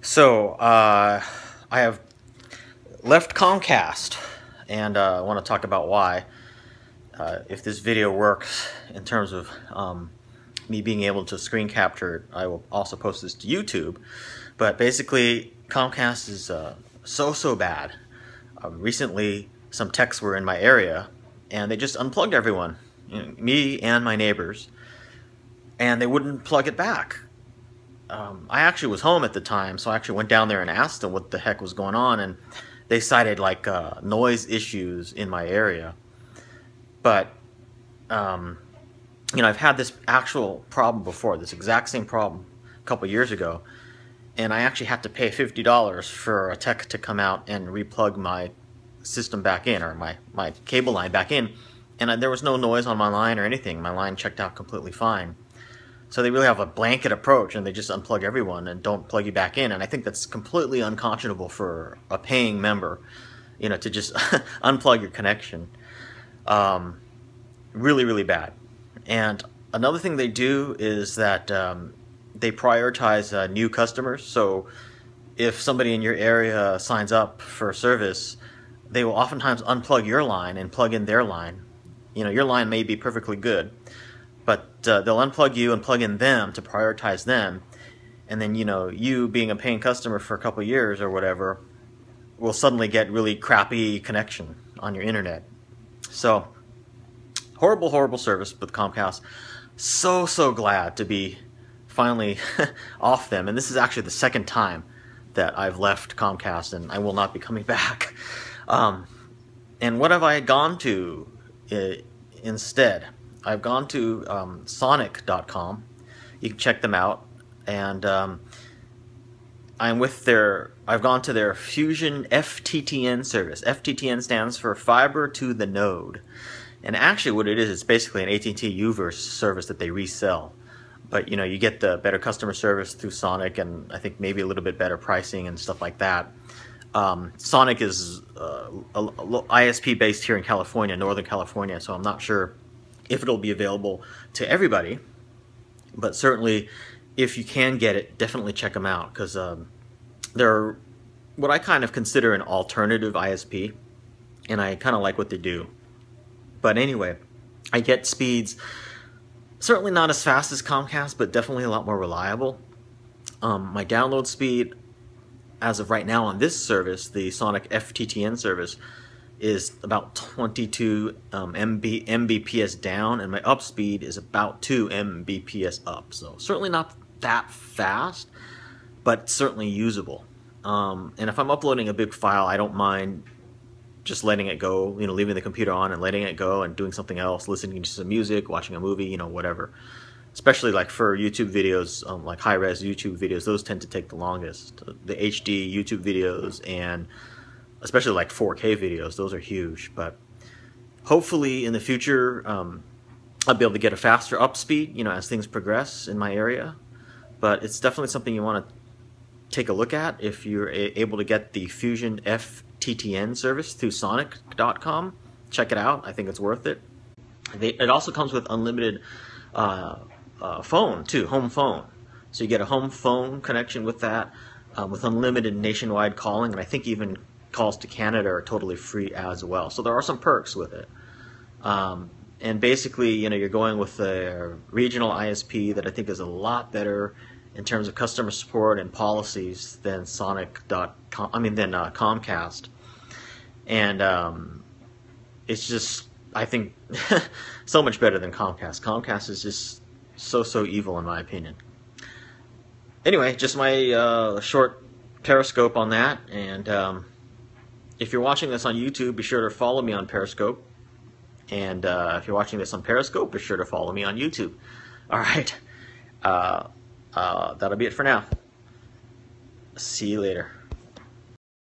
So, I have left Comcast, and I want to talk about why. If this video works in terms of me being able to screen capture it, I will also post this to YouTube. But basically, Comcast is so bad. Recently, some techs were in my area, and they just unplugged everyone, me and my neighbors, and they wouldn't plug it back. I actually was home at the time, so I actually went down there and asked them what the heck was going on, and they cited like noise issues in my area. But I've had this actual problem before, this exact same problem a couple years ago, and I actually had to pay $50 for a tech to come out and replug my system back in, or my cable line back in, and there was no noise on my line or anything. My line checked out completely fine. So they really have a blanket approach, and they just unplug everyone and don't plug you back in. And I think that's completely unconscionable for a paying member, to just unplug your connection. Really bad. And another thing they do is that they prioritize new customers. So if somebody in your area signs up for service, they will oftentimes unplug your line and plug in their line. Your line may be perfectly good, but they'll unplug you and plug in them to prioritize them, and then you being a paying customer for a couple of years or whatever will suddenly get really crappy connection on your internet. So horrible service with Comcast. So glad to be finally off them, and this is actually the second time that I've left Comcast, and I will not be coming back. And what have I gone to instead? I've gone to sonic.com. You can check them out, and I've gone to their Fusion FTTN service. FTTN stands for Fiber to the Node, and actually what it is, it's basically an AT&T Uverse service that they resell. But you get the better customer service through Sonic, and I think maybe a little bit better pricing and stuff like that. Sonic is ISP based here in California, Northern California, so I'm not sure if it'll be available to everybody, but certainly if you can get it, definitely check them out, because they're what I kind of consider an alternative ISP, and I kind of like what they do. But anyway, I get speeds certainly not as fast as Comcast, but definitely a lot more reliable. My download speed as of right now on this service, the Sonic FTTN service, is about 22 Mbps down, and my up speed is about 2 Mbps up. So certainly not that fast, but certainly usable. And if I'm uploading a big file, I don't mind just letting it go, leaving the computer on and letting it go and doing something else, listening to some music, watching a movie, whatever. Especially like for YouTube videos, like high-res YouTube videos, those tend to take the longest. The HD YouTube videos, and especially like 4K videos, those are huge. But hopefully in the future, I'll be able to get a faster up speed, as things progress in my area. But it's definitely something you want to take a look at if you're able to get the Fusion FTTN service through sonic.com. Check it out. I think it's worth it. It also comes with unlimited phone too, home phone. So you get a home phone connection with that, with unlimited nationwide calling, and I think even calls to Canada are totally free as well. So there are some perks with it. And basically, you're going with a regional ISP that I think is a lot better in terms of customer support and policies than Comcast. And it's just, I think, so much better than Comcast. Comcast is just so evil in my opinion. Anyway, just my short Periscope on that, and if you're watching this on YouTube, be sure to follow me on Periscope. And if you're watching this on Periscope, be sure to follow me on YouTube. Alright, that'll be it for now. See you later.